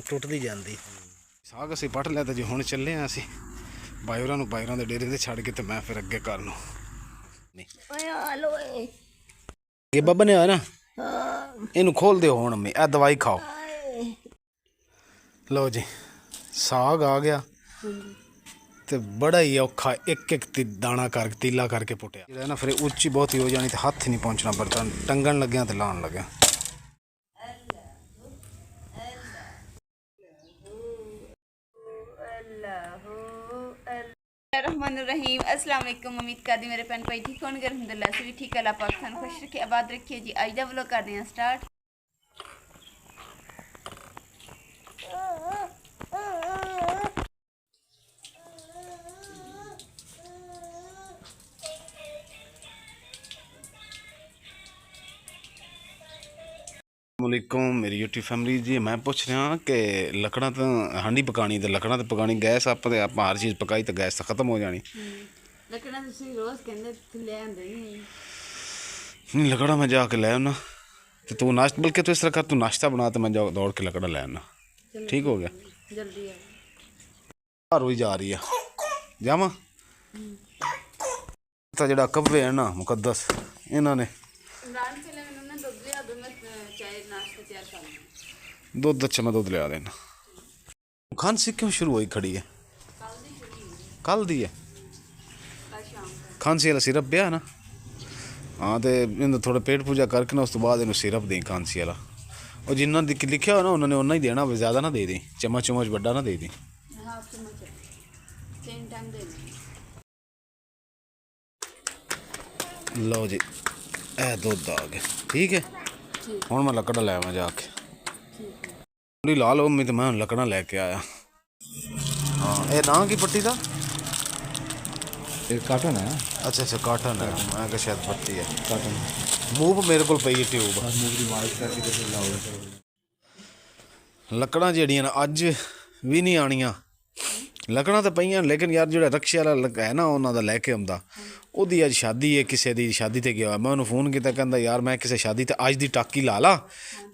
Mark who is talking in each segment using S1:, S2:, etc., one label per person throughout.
S1: ਟੁੱਟਦੀ ਜਾਂਦੀ। ਸਾਗ ਅਸੀਂ ਪੱਟ ਲਿਆ ਤੇ ਜੀ ਹੁਣ ਚੱਲੇ ਆ ਅਸੀਂ ਬਾਈਰਾਂ ਨੂੰ, ਬਾਈਰਾਂ ਦੇ ਡੇਰੇ ਤੇ ਛੱਡ ਕੇ ਤੇ ਮੈਂ ਫਿਰ ਅੱਗੇ ਕਰ ਨੂੰ ਇਹ ਬੱਬਾ ਨੇ ਹੋਇਆ ਨਾ, ਇਹਨੂੰ ਖੋਲ ਦਿਓ ਹੁਣ ਅੰਮੀ, ਇਹ ਦਵਾਈ ਖਾਓ। ਲਓ ਜੀ ਸਾਗ ਆ ਗਿਆ ਤੇ ਬੜਾ ਹੀ ਔਖਾ, ਇੱਕ ਇੱਕ ਦਾਣਾ ਕਰਕੇ ਤੀਲਾ ਕਰਕੇ ਪੁੱਟਿਆ ਜਿਹੜਾ ਨਾ, ਫਿਰ ਉੱਚੀ ਬਹੁਤ ਹੀ ਹੋ ਜਾਣੀ ਤੇ ਹੱਥ ਹੀ ਨਹੀਂ ਪਹੁੰਚਣਾ, ਬਰਤਨ ਟੰਗਣ ਲੱਗਿਆ ਤੇ ਲਾਉਣ ਲੱਗਿਆ।
S2: रहमान अस्सलाम वालेकुम। उम्मीद करती मेरे भैन भाई ठीक होंगे, अल्हम्दुलिल्लाह से भी ठीक है। अल्लाह पाक सानू खुश रखे, आबाद रखिए जी। अज दा व्लॉग करते हैं स्टार्ट।
S1: वालेकुम मेरी यूट्यूब फैमिली जी। मैं पूछ रहा कि लकड़ा तो हांडी पकानी तो लकड़ा तो पकानी, गैस आप हर चीज़ पकाई तो गैस तो ख़त्म हो जानी। नहीं लकड़ा मैं जाके ले आना तो तू नाश्ता, बल्कि तू इस तरह कर, तू नाश्ता बना तो मैं जा दौड़ के लकड़ा ले आना। ठीक हो गया,
S2: जल्दी
S1: रोई जा रही है जावा तो जड़ा कब्बे है ना मुकद्दस, इन्होंने दुध, अच्छा मैं दुध लिया देना। खांसी क्यों शुरू हुई खड़ी है? कल दी है खांसी वाला सिरप पिया ना? हाँ तो इन्हें थोड़ा पेट पूजा करके ना उस तो बाद इन्हें सिरप दें खांसी वाला, और जिन्ना लिखा हो ना उन्होंने उन्ना ही देना, ज़्यादा ना दे दी, चम्मच चम्मच बड़ा ना दे दी। लो जी ए दुध आ गया, ठीक है। हूँ मैं लकड़ा लै आवां जाके, ला लो मैं तो मैं लकड़ा लैके आया। हाँ ये ना की पट्टी का
S3: काटन है।
S1: अच्छा अच्छा काटन है, मैं क्या शायद पट्टी है काटन। मूव मेरे को पई ट्यूब लकड़ा जड़ियां ना अज भी नहीं आनियां, लकड़ा तो पईयां, लेकिन यार जो रक्शे वाला है ना उन्होंने लैके आंदा, ਉਹਦੀ ਅੱਜ शादी है, किसी की शादी ते गया। मैं उन्होंने फोन किया, कहता यार मैं किसी शादी ते अज दी टाकी ला ला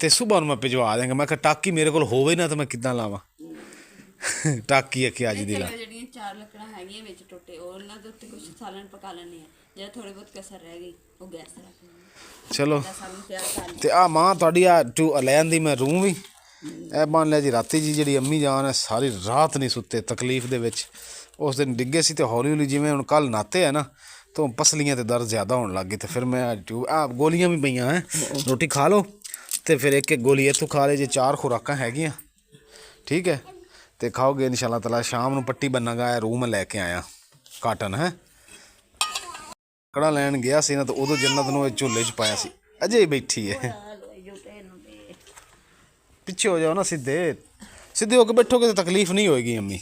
S1: तो सुबह मैं भिजवा देंगे। मैं कहा टाकी मेरे को होवे ना तो मैं किद्दां लावां टाकी है कि अज दी ला।
S2: चार लकड़ा है विच टुटे, ਉਹਨਾਂ ਦੇ ਉੱਤੇ ਕੁਝ ਸਾਲਣ ਪਕਾ ਲੈਣੇ ਆ, ਜਿਹੜਾ ਥੋੜੀ ਬਹੁਤ ਕਸਰ ਰਹਿ ਗਈ ਉਹ ਗੈਸ ਤੇ ਰੱਖ।
S1: ਚਲੋ ਤੇ ਆ ਮਾਂ ਤੁਹਾਡੀ ਆ ਟੂ ਲੈ ਆਂਦੀ ਮੈਂ रूम भी ਇਹ ਬਣ ਲਿਆ ਜੀ। ਰਾਤੀ ਜੀ ਜਿਹੜੀ ਅੰਮੀ ਜਾਨ ਹੈ ਸਾਰੀ ਰਾਤ ਨਹੀਂ ਸੁੱਤੇ ਤਕਲੀਫ ਦੇ ਵਿੱਚ। ਉਸ ਦਿਨ ਡਿੱਗੇ ਸੀ ਤੇ ਹੌਲੀ ਹੌਲੀ ਜਿਵੇਂ ਹੁਣ ਕੱਲ ਨਾਤੇ ਹੈ ਨਾ तो पसलियाँ तो दर्द ज़्यादा होने लग गई, तो फिर मैं ट्यूब गोलियां भी पईयां हैं, रोटी खा लो तो फिर एक एक गोली इतों खा ले जे, 4 खुराकां हैगियां ठीक है। तो खाओगे इंशाल्लाह ताला। शाम को पट्टी बनना रूम लैके आया काटन है, कड़ा लैन गया सी ना तो उदों जन्नत नूं झोले च पाया सी, अजे ही बैठी है। पिछे हो जाओ ना, सीधे सीधे होकर बैठोगे तो तकलीफ नहीं होएगी अम्मी।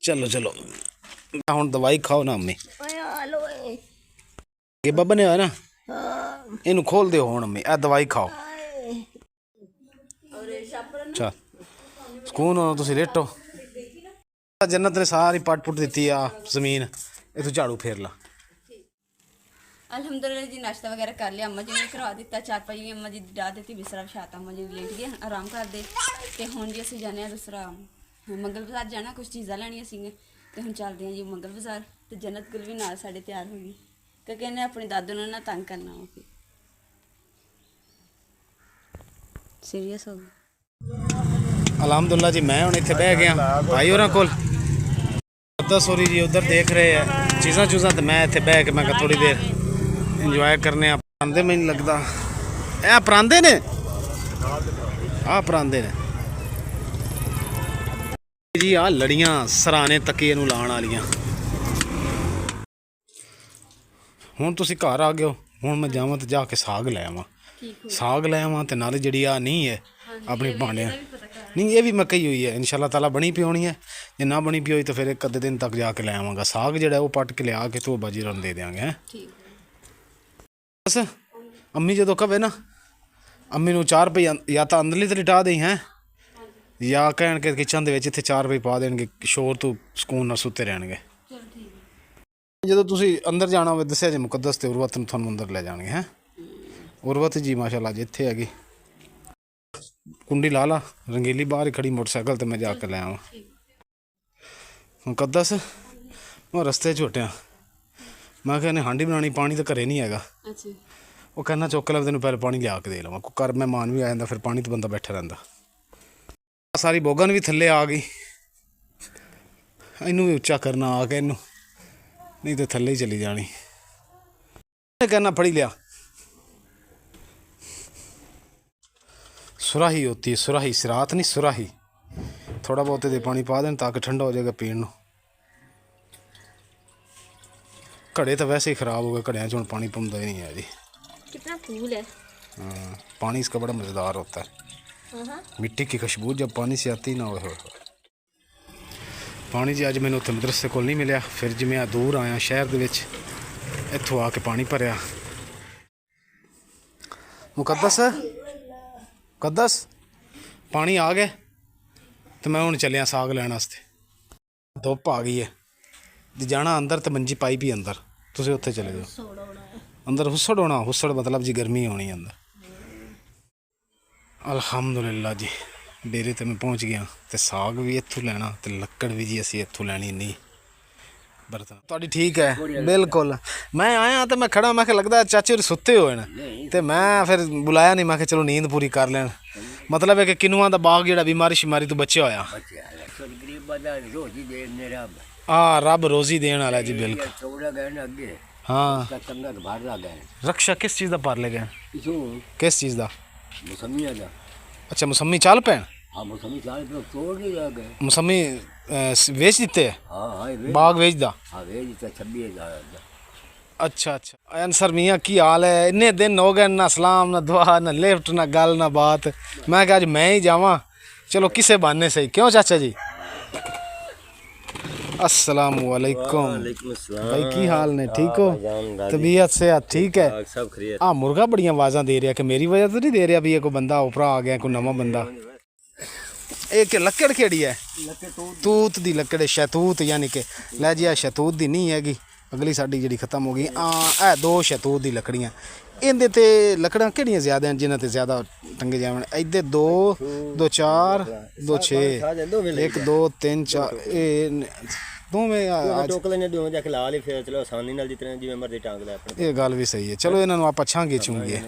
S1: चलो चलो हूँ दवाई खाओ ना अम्मी, ये बब्बा ने होया ना, इनू खोल दियो हुण अम्मी, दवाई खाओ। चल सुकून हो तुसीं लेटो। जन्नत ने सारी पट पुट दी आ जमीन, इथों झाड़ू फेर ला।
S2: अल्हम्दुलिल्लाह जी नाश्ता वगैरह कर लिया, अम्मा जी ने करवा दिता, चार पाई अम्मा जी डाल दी बिस्तरा बिछाता, अम्मा जी लेट गए आराम करते। तो हुण जी असीं जाने दूसरा मंगल बाजार जाना, कुछ चीज़ां लैनियां सीगियां ते हुण चलदे हैं जी मंगल बाजार। तो जन्नत गुल भी नाल साडे तैयार हो गई क्योंकि इन्हें अपनी दादू नूं ना तंग करना हो, सीरियस हो गई।
S1: अलहमदुल्ला जी मैं हुण इत्थे बह गया भाई होरां कोल, सोरी जी उधर देख रहे हैं चीज़ां चूज़ां, तो मैं इत्थे बह के मैं थोड़ी देर इंजॉय करने। परांदे मैनूं लगदा ए परांदे ने, आ परांदे ने जी। आ लड़ियां सराने तकिए नूं लाउण वालियां। हुण तुसीं घर आ गए हो, हुण मैं जावां ते जाके साग लै आवां, साग लै आवां ते नाले जिहड़ी आ नहीं है अपनी भांडे नहीं, ये भी मक्की हुई है इंशाल्लाह ताला बनी पी होनी है। जे ना बनी पी होई तो फिर एक अद्धे दिन तक जाके लै आवांगा। साग जिहड़ा वो पट के लिया के तो बाजी रन दे देंगे हैं बस। अम्मी जो कवे ना, अम्मी नूं 4 रुपये या तो अंदरली ते लिटा दें हैं ਜਾਂ ਕਹਿਣ ਕਿ ਕਿਚਨ ਦੇ ਵਿੱਚ ਇੱਥੇ 4 ਰੁਪਏ ਪਾ ਦੇਣਗੇ, ਸ਼ੋਰ ਤੋਂ ਸਕੂਨ ਨਾਲ ਸੁੱਤੇ ਰਹਿਣਗੇ।
S2: ਚਲੋ ਠੀਕ ਹੈ।
S1: ਜਦੋਂ ਤੁਸੀਂ ਅੰਦਰ ਜਾਣਾ ਹੋਵੇ ਦੱਸਿਆ ਜੇ ਮੁਕੱਦਸ ਤੇ ਉਰਵਤ ਨੂੰ ਤੁਹਾਨੂੰ ਅੰਦਰ ਲੈ ਜਾਣਗੇ। ਹੈ ਉਰਵਤ ਜੀ ਮਾਸ਼ਾਅੱਲਾ ਜੀ ਇੱਥੇ ਹੈਗੀ। ਕੁੰਡੀ ਲਾ ਲਾ, ਰੰਗੀਲੀ ਬਾਹਰ ਹੀ ਖੜੀ ਮੋਟਰਸਾਈਕਲ ਤੇ, ਮੈਂ ਜਾ ਕੇ ਲੈ ਆਵਾਂ। ਮੁਕੱਦਸ ਮੈਂ ਰਸਤੇ 'ਚ ਉੱਟਿਆ, ਮੈਂ ਕਿਹਾ ਇਹਨੇ ਹਾਂਡੀ ਬਣਾਉਣੀ, ਪਾਣੀ ਤਾਂ ਘਰੇ ਨਹੀਂ ਹੈਗਾ।
S2: ਅੱਛਾ
S1: ਉਹ ਕਹਿੰਦਾ ਚੁੱਕ ਲੈ, ਤੈਨੂੰ ਪਹਿਲੇ ਪਾਣੀ ਲਿਆ ਕੇ ਦੇ ਲਵਾਂ। ਕੋਈ ਘਰ ਮਹਿਮਾਨ ਵੀ ਆ ਜਾਂਦਾ, ਫਿਰ ਪਾਣੀ ਤੋਂ ਬੰਦਾ ਬੈਠਾ ਰਹਿੰਦਾ। ਸਾਰੀ ਬੋਗਨ ਵੀ ਥੱਲੇ ਆ ਗਈ, ਇਹਨੂੰ ਵੀ ਉੱਚਾ ਕਰਨਾ ਆ ਕੇ ਇਹਨੂੰ, ਨਹੀਂ ਤਾਂ ਥੱਲੇ ਹੀ ਚਲੀ ਜਾਣੀ। कहना पढ़ी लिया। सुराही होती है, सुराही, सिरात नहीं सुराही। थोड़ा बहुत दे पानी पा दें ताकि ठंडा हो जाएगा पीने। घड़े तो वैसे ही ख़राब हो गए, घड़िया च पानी पौंदा ही नहीं है जी।
S2: कितना कूल है।
S1: हाँ, पानी इसका बड़ा मज़ेदार होता है। मिट्टी की खुशबू जब पानी से आती ना हो। पानी जी अज मैंने उत्थे मदरसे कोल नहीं मिलिया, फिर जी मैं दूर आया शहर दे विच, इत्थों आके पानी भरिया। मुकद्दस मुकद्दस पानी आ गया तो मैं हुण चलिया साग लैण वास्ते। धुप्प आ गई है जी, जाना अंदर तो मंजी पाई भी अंदर, तुसीं उत्थे चले जाओ। अंदर हुस्सड़ होना, हुस्सड़ मतलब जी गर्मी होनी अंदर। अल्हम्दुलिल्लाह जी डेरे ते मैं पहुँच गया, तो साग भी इत्थों लैना तो लक्कड़ भी जी असीं इत्थों लैनी नहीं। बर्तन तुहाडी ठीक है बिल्कुल। मैं आया तो मैं खड़ा, मैं लगता चाचे होर सुत्ते होए न, तो मैं फिर बुलाया नहीं, मैं चलो नींद पूरी कर लैन। मतलब है कि किनुआं दा बाग जिहड़ा बीमारी शिमारी तो बचे होया। हाँ रब रोजी देने वाला जी बिल्कुल। हाँ रक्षा किस चीज़ का पार ले गए? किस चीज़ का? अच्छा मुसम्मी चाल पैन। मुसम्मी वेच दिते है? बाग वेच दा? अच्छा अच्छा अंसर मियाँ की हाल है? इन्ने दिन हो गए, ना सलाम ना दुआ ना लिफ्ट ना गल ना बात। मैं क्या आज मैं ही जावा, चलो किसे बहाने सही। क्यों चाचा जी? अस्सलामुअलैकुम भाई, की हाल ने? ठीक हो? तबीयत से ठीक है?
S3: सब खैरियत।
S1: हाँ मुर्गा बड़ी आवाज़ा दे रहा कि मेरी वजह तो नहीं दे रहा भी ये कोई बंदा उपरा आ गया, कोई नवा बंदा। एक लकड़ केड़ी है? तूत दी लकड़, शैतूत यानी कि लै जी शैतूत दी नहीं हैगी, अगली साड़ी जी खत्म हो गई। हाँ दो शैतूत दी लकड़ियाँ, इंदे ते लकड़ां केड़ियां ज़्यादा हैं जिन्हां ते ज़्यादा टंगे जावन? इधर दो, दो चार, दो छे, एक दो तीन चार, दो में
S3: टोकले ने दो जाके ला ली, फिर चलो आसानी नाल जितने जिवें मर्जी टांग ले अपने।
S1: ये गल भी सही है। चलो इन्हां नूं आपां छांगे चूंगे।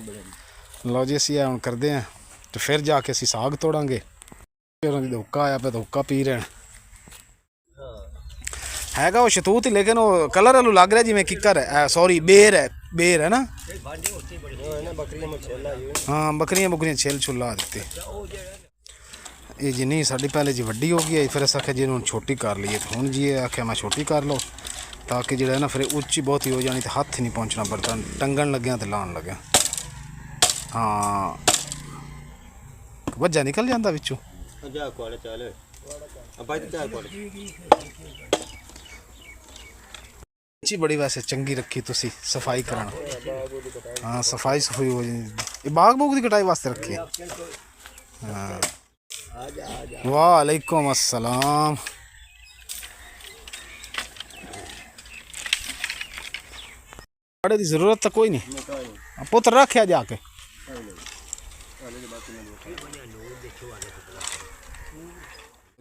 S1: लो जी असीं हुण करदे हैं तो फिर जाके असीं साग तोड़ांगे। फिर हुक्का आया पे तो हुक्का पी रहे हैं। हैगा वो शतूत ही, लेकिन वो कलर वालू लग रहा जिवें किकर है, सॉरी बेर है, बेर है ना। हाँ बकरियां बुकरियां छिल छुला देते। ये जी नहीं साड़ी पहले जी वड्डी हो गई है, फिर अस आख्या जी हुण छोटी कर लीए, तो हुण जी आख्या मैं छोटी कर लो ताकि जो है ना फिर उच्ची बहुत ही हो जानी, तो हथ ही नहीं पहुँचना, बर्तन टंगन लग्या तो लान लग्या। हाँ वज्जा निकल जाता बिचों। अच्छी बड़ी वैसे चंगी रखी तुसी सफाई करना। हाँ सफाई सफाई हो जाती। ये बाग बूग की कटाई वास्ते रखी है। हाँ वालेकुम अस्सलाम। बड़े की जरूरत तो कोई नहीं, पुत्र रखा जाके।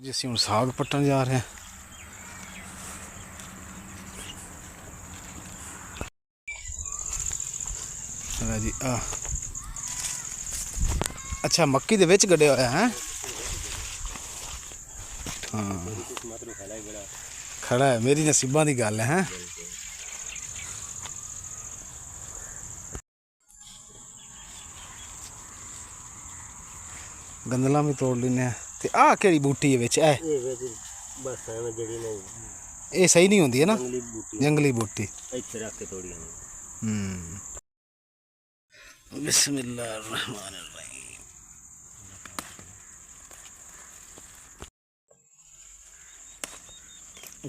S1: जी असीं हुण साग पट्टन जा रहे हैं। जी अच्छा मक्की दे विच गड्ढे होया है। हाँ खड़ा है, मेरी नसीबां दी गल है। गंदला भी तोड़ लेने। ते आ केड़ी बूटी है विच?
S3: बस एवें जेड़ी ने
S1: ये सही नहीं होंदी है ना, जंगली बूटी।
S3: इत्थे रख के तोड़ी
S1: बिस्मिल्लाहिर्रहमानिर्रहीम।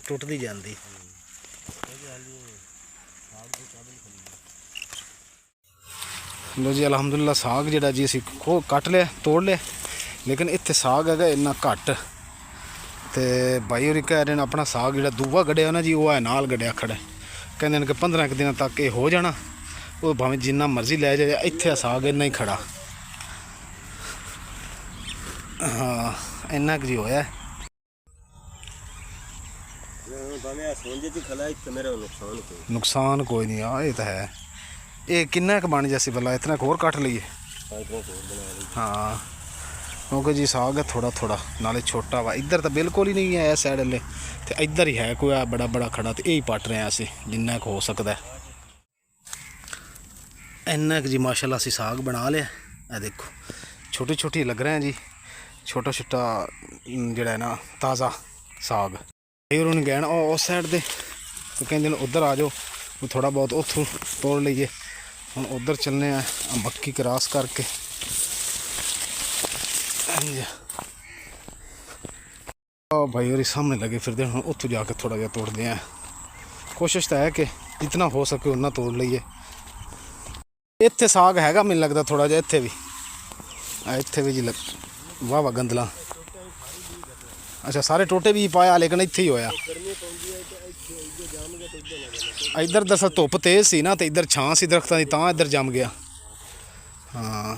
S1: टुटदी जांदी। लो जी अल्हम्दुलिल्लाह साग जिहड़ा जी असीं कट लिया, तोड़ लिया। ਲੇਕਿਨ ਇੱਥੇ ਸਾਗ ਹੈਗਾ ਇੰਨਾ ਘੱਟ। ਤੇ ਬਾਈ ਹੋਰੀ ਕਹਿ ਰਹੇ ਨੇ ਆਪਣਾ ਸਾਗ ਜਿਹੜਾ ਦੂਆ ਗੜਿਆ ਨਾ ਜੀ, ਉਹ ਹੈ ਨਾਲ ਗੜਿਆ ਖੜਾ। ਕਹਿੰਦੇ ਨੇ ਕਿ 15 ਕੁ ਦਿਨਾਂ ਤੱਕ ਇਹ ਹੋ ਜਾਣਾ, ਉਹ ਭਾਵੇਂ ਜਿੰਨਾ ਮਰਜ਼ੀ ਲੈ ਜਾਏ, ਇੱਥੇ ਸਾਗ ਇੰਨਾ ਹੀ ਖੜਾ। ਹਾਂ ਇੰਨਾ ਕੁ ਜੀ ਹੋਇਆ। ਨੁਕਸਾਨ ਕੋਈ ਨਹੀਂ ਆ, ਇਹ ਤਾਂ ਹੈ। ਇਹ ਕਿੰਨਾ ਕੁ ਬਣ ਜਾਸੀ ਭਲਾ, ਇਤਨਾ ਕੁ ਹੋਰ ਕੱਟ ਲਈਏ। ਹਾਂ ਕਿਉਂਕਿ ਜੀ ਸਾਗ ਹੈ ਥੋੜਾ ਥੋੜਾ, ਨਾਲੇ ਛੋਟਾ ਵਾ। ਇੱਧਰ ਤਾਂ ਬਿਲਕੁਲ ਹੀ ਨਹੀਂ ਹੈ ਇਸ ਸਾਈਡ ਵਾਲੇ, ਤੇ ਇੱਧਰ ਹੀ ਹੈ ਕੋਈ ਬੜਾ ਬੜਾ ਖੜਾ, ਤੇ ਇਹ ਹੀ ਪੱਟ ਰਹੇ ਹਾਂ ਅਸੀਂ ਜਿੰਨਾ ਕੁ ਹੋ ਸਕਦਾ। ਇੰਨਾ ਕੁ ਜੀ ਮਾਸ਼ਾਅੱਲਾ ਅਸੀਂ ਸਾਗ ਬਣਾ ਲਿਆ। ਇਹ ਦੇਖੋ ਛੋਟੇ ਛੋਟੇ ਲੱਗ ਰਹੇ ਜੀ, ਛੋਟਾ ਛੋਟਾ ਜਿਹੜਾ ਹੈ ਨਾ ਤਾਜ਼ਾ ਸਾਗ। ਇਹ ਉਹਨੂੰ ਗਏ ਨਾ ਉਸ ਸਾਈਡ ਦੇ, ਉਹ ਕਹਿੰਦੇ ਨੇ ਉੱਧਰ ਆ ਜਾਓ, ਉਹ ਥੋੜਾ ਬਹੁਤ ਉੱਥੋਂ ਤੋੜ ਲਈਏ। ਹੁਣ ਉੱਧਰ ਚੱਲਨੇ ਆ ਮੱਕੀ ਕਰਾਸ ਕਰਕੇ। ਭਾਈ ਹੋਰੀ ਸਾਹਮਣੇ ਲੱਗੇ ਫਿਰਦੇ, ਹੁਣ ਉੱਥੋਂ ਜਾ ਕੇ ਥੋੜਾ ਜਿਹਾ ਤੋੜਦੇ ਆ। ਕੋਸ਼ਿਸ਼ ਤਾਂ ਹੈ ਕਿ ਜਿੰਨਾ ਹੋ ਸਕੇ ਉਨਾ ਤੋੜ ਲਈਏ। ਇੱਥੇ ਸਾਗ ਹੈਗਾ ਮੈਨੂੰ ਲੱਗਦਾ ਥੋੜਾ ਜਿਹਾ, ਇੱਥੇ ਵੀ ਜੀ ਵਾਹ ਵਾਹ ਗੰਦਲਾ। ਅੱਛਾ ਸਾਰੇ ਟੋਟੇ ਵੀ ਪਾਇਆ, ਲੇਕਿਨ ਇੱਥੇ ਹੀ ਹੋਇਆ। ਇੱਧਰ ਦਰਅਸਲ ਧੁੱਪ ਤੇਜ਼ ਸੀ ਨਾ, ਤੇ ਇੱਧਰ ਛਾਂ ਸੀ ਦਰਖਤਾਂ ਦੀ, ਤਾਂ ਇੱਧਰ ਜੰਮ ਗਿਆ। ਹਾਂ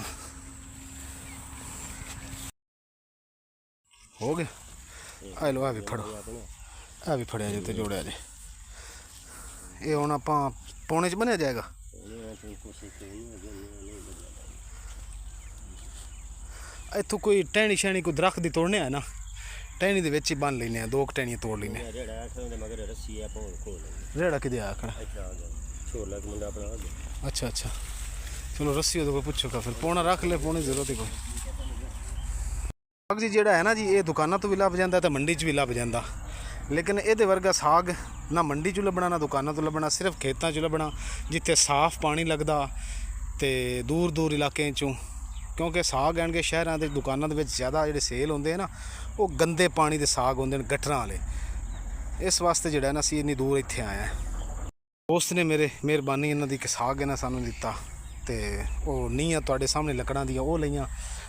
S1: ਹੋ ਗਿਆ। ਆ ਲੋ, ਆ ਵੀ ਫੜੋ, ਆ ਵੀ ਫੜਿਆ ਜੇ ਤੇ ਜੋੜਿਆ ਜੇ। ਇਹ ਹੁਣ ਆਪਾਂ ਪੌਣੇ 'ਚ ਬਣਿਆ ਜਾਏਗਾ। ਇੱਥੋਂ ਕੋਈ ਟਹਿਣੀ ਸ਼ਹਿਣੀ ਕੋਈ ਦਰਖਤ ਦੀ ਤੋੜਨੇ ਆ ਨਾ, ਟਹਿਣੀ ਦੇ ਵਿੱਚ ਹੀ ਬੰਨ ਲੈਨੇ ਆ, 2 ਟਹਿਣੀਆਂ ਤੋੜ ਲੈਨੇ। ਰੇੜਾ ਕਿਦੇ ਆ ਖੜਾ? ਅੱਛਾ ਅੱਛਾ ਚਲੋ ਰੱਸੀ ਉਹਦੇ ਕੋਲ ਪੁੱਛੋ, ਫਿਰ ਪੌਣਾ ਰੱਖ ਲੈ, ਪੌਣੇ ਜ਼ਰੂਰਤ ਹੀ ਕੋਈ। ਸਾਗ ਜੀ ਜਿਹੜਾ ਹੈ ਨਾ ਜੀ, ਇਹ ਦੁਕਾਨਾਂ ਤੋਂ ਵੀ ਲੱਭ ਜਾਂਦਾ ਤੇ ਮੰਡੀ 'ਚ ਵੀ ਲੱਭ ਜਾਂਦਾ, ਲੇਕਿਨ ਇਹਦੇ ਵਰਗਾ ਸਾਗ ਨਾ ਮੰਡੀ 'ਚ ਲੱਭਣਾ ਨਾ ਦੁਕਾਨਾਂ ਤੋਂ ਲੱਭਣਾ, ਸਿਰਫ ਖੇਤਾਂ 'ਚ ਲੱਭਣਾ, ਜਿੱਥੇ ਸਾਫ਼ ਪਾਣੀ ਲੱਗਦਾ ਤੇ ਦੂਰ ਦੂਰ ਇਲਾਕਿਆਂ 'ਚੋਂ। ਕਿਉਂਕਿ ਸਾਗ ਆਣਗੇ ਸ਼ਹਿਰਾਂ ਦੇ ਦੁਕਾਨਾਂ ਦੇ ਵਿੱਚ ਜ਼ਿਆਦਾ ਜਿਹੜੇ ਸੇਲ ਹੁੰਦੇ ਆ ਨਾ, ਉਹ ਗੰਦੇ ਪਾਣੀ ਦੇ ਸਾਗ ਹੁੰਦੇ ਨੇ, ਗਟਰਾਂ ਵਾਲੇ। ਇਸ ਵਾਸਤੇ ਜਿਹੜਾ ਨਾ ਅਸੀਂ ਇੰਨੀ ਦੂਰ ਇੱਥੇ ਆਏ ਹਾਂ। ਦੋਸਤ ਨੇ ਮੇਰੇ ਮਿਹਰਬਾਨੀ ਇਹਨਾਂ ਦੀ, ਕਿ ਸਾਗ ਇਹਨਾਂ ਸਾਨੂੰ ਦਿੱਤਾ, ਤੇ ਉਹ ਨੀਹਾਂ ਤੁਹਾਡੇ ਸਾਹਮਣੇ ਲੱਕੜਾਂ ਦੀਆਂ ਉਹ ਲਈਆਂ,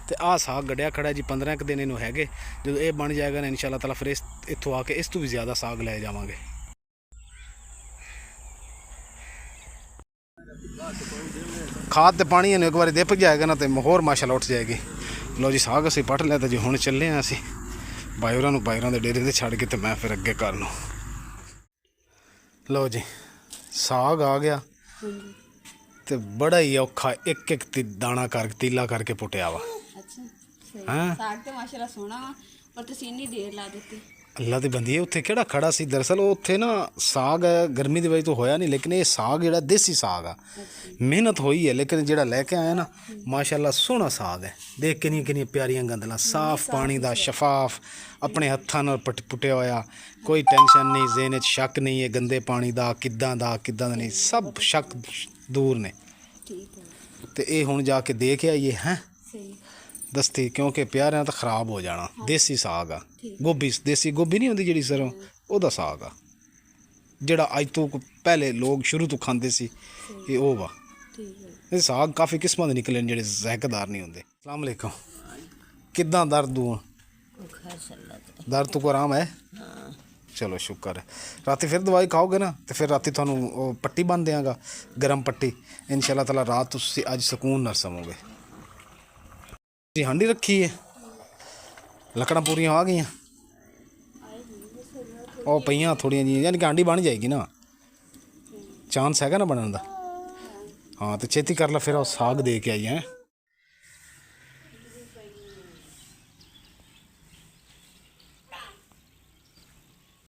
S1: ਤੇ ਆਹ ਸਾਗ ਗੜਿਆ ਖੜਾ ਜੀ। 15 ਕੁ ਦਿਨ ਇਹਨੂੰ ਹੈਗੇ, ਜਦੋਂ ਇਹ ਬਣ ਜਾਏਗਾ ਨਾ ਇਨਸ਼ਾ ਅੱਲਾਹ ਤਾਲਾ, ਫਿਰ ਇੱਥੋਂ ਆ ਕੇ ਇਸ ਤੋਂ ਵੀ ਜ਼ਿਆਦਾ ਸਾਗ ਲੈ ਜਾਵਾਂਗੇ। ਖਾਦ ਤੇ ਪਾਣੀ ਇਹਨੂੰ ਇੱਕ ਵਾਰੀ ਦਿਪ ਜਾਏਗਾ ਨਾ, ਤੇ ਹੋਰ ਮਾਸ਼ਾਅੱਲਾ ਉੱਠ ਜਾਏਗੀ। ਲਓ ਜੀ ਸਾਗ ਅਸੀਂ ਪੱਟ ਲਿਆ, ਤਾਂ ਜੀ ਹੁਣ ਚੱਲੇ ਹਾਂ ਅਸੀਂ ਬਾਈਰਾਂ ਦੇ ਡੇਰੇ 'ਤੇ ਛੱਡ ਕੇ, ਤੇ ਮੈਂ ਫਿਰ ਅੱਗੇ ਘਰ ਨੂੰ। ਲਓ ਜੀ ਸਾਗ ਆ ਗਿਆ, ਤੇ ਬੜਾ ਹੀ ਔਖਾ ਇੱਕ ਇੱਕ ਦਾਣਾ ਕਰਕੇ ਤੀਲਾ ਕਰਕੇ ਪੁੱਟਿਆ ਵਾ।
S2: ਹਾਂ ਸਾਗ ਤੇ ਮਾਸ਼ਾਅੱਲਾ ਸੋਹਣਾ ਵਾ, ਪਰ ਤੁਸੀਂ ਇੰਨੀ ਦੇਰ ਲਾ ਦਿੱਤੀ।
S1: ਅੱਲਾ ਦੀ ਬੰਦੀ, ਉੱਥੇ ਕਿਹੜਾ ਖੜਾ ਸੀ ਦਰਅਸਲ, ਉੱਥੇ ਨਾ ਸਾਗ ਹੈ ਗਰਮੀ ਦੀ ਵਜ੍ਹਾ ਤੋਂ ਹੋਇਆ ਨਹੀਂ, ਲੇਕਿਨ ਇਹ ਸਾਗ ਜਿਹੜਾ ਦੇਸੀ ਸਾਗ ਆ, ਮਿਹਨਤ ਹੋਈ ਹੈ, ਲੇਕਿਨ ਜਿਹੜਾ ਲੈ ਕੇ ਆਇਆ ਨਾ ਮਾਸ਼ਾਅੱਲਾ ਸੋਹਣਾ ਸਾਗ ਹੈ। ਦੇਖ ਕਿੰਨੀਆਂ ਪਿਆਰੀਆਂ ਗੰਦਲਾਂ, ਸਾਫ਼ ਪਾਣੀ ਦਾ, ਸ਼ਫਾਫ, ਆਪਣੇ ਹੱਥਾਂ ਨਾਲ ਪੁੱਟਿਆ ਹੋਇਆ, ਕੋਈ ਟੈਨਸ਼ਨ ਨਹੀਂ, ਜ਼ੇਨ 'ਚ ਸ਼ੱਕ ਨਹੀਂ ਹੈ ਗੰਦੇ ਪਾਣੀ ਦਾ, ਕਿੱਦਾਂ ਦਾ ਨਹੀਂ, ਸਭ ਸ਼ੱਕ ਦੂਰ ਨੇ। ਤੇ ਇਹ ਹੁਣ ਜਾ ਕੇ ਦੇ ਕੇ ਆਈਏ ਹੈ ਦਸਤੀ, ਕਿਉਂਕਿ ਪਿਆਰਿਆਂ ਤਾਂ ਖ਼ਰਾਬ ਹੋ ਜਾਣਾ। ਦੇਸੀ ਸਾਗ ਆ, ਗੋਭੀ, ਦੇਸੀ ਗੋਭੀ ਨਹੀਂ ਹੁੰਦੀ ਜਿਹੜੀ ਸਰੋਂ, ਉਹਦਾ ਸਾਗ ਆ, ਜਿਹੜਾ ਅੱਜ ਤੋਂ ਪਹਿਲੇ ਲੋਕ ਸ਼ੁਰੂ ਤੋਂ ਖਾਂਦੇ ਸੀ, ਇਹ ਉਹ ਵਾ। ਇਹ ਸਾਗ ਕਾਫੀ ਕਿਸਮਾਂ ਦੇ ਨਿਕਲੇ ਨੇ ਜਿਹੜੇ ਜ਼ਾਇਕਾਦਾਰ ਨਹੀਂ ਹੁੰਦੇ। अस्सलाम वालेकुम। कितना दर्द हुआ? दर्द तो को आराम है? चलो शुक्र है। राती फिर दवाई खाओगे ना, तो फिर राती थानू पट्टी बन देंगा, गर्म पट्टी, इंशाल्लाह ताला रात तुसी अज सुकून नाल सोवोगे। जी हांडी रखी है, लकड़ा पूरियां आ गई, ਉਹ ਪਈਆਂ ਥੋੜੀਆਂ ਜੀ, ਯਾਨੀ ਕਿ ਆਂਡੀ ਬਣ ਜਾਏਗੀ ਨਾ, ਚਾਂਸ ਹੈਗਾ ਨਾ ਬਣਨ ਦਾ। ਹਾਂ ਤੇ ਛੇਤੀ ਕਰ ਲੈ, ਫਿਰ ਉਹ ਸਾਗ ਦੇ ਕੇ ਆਈ ਹੈ।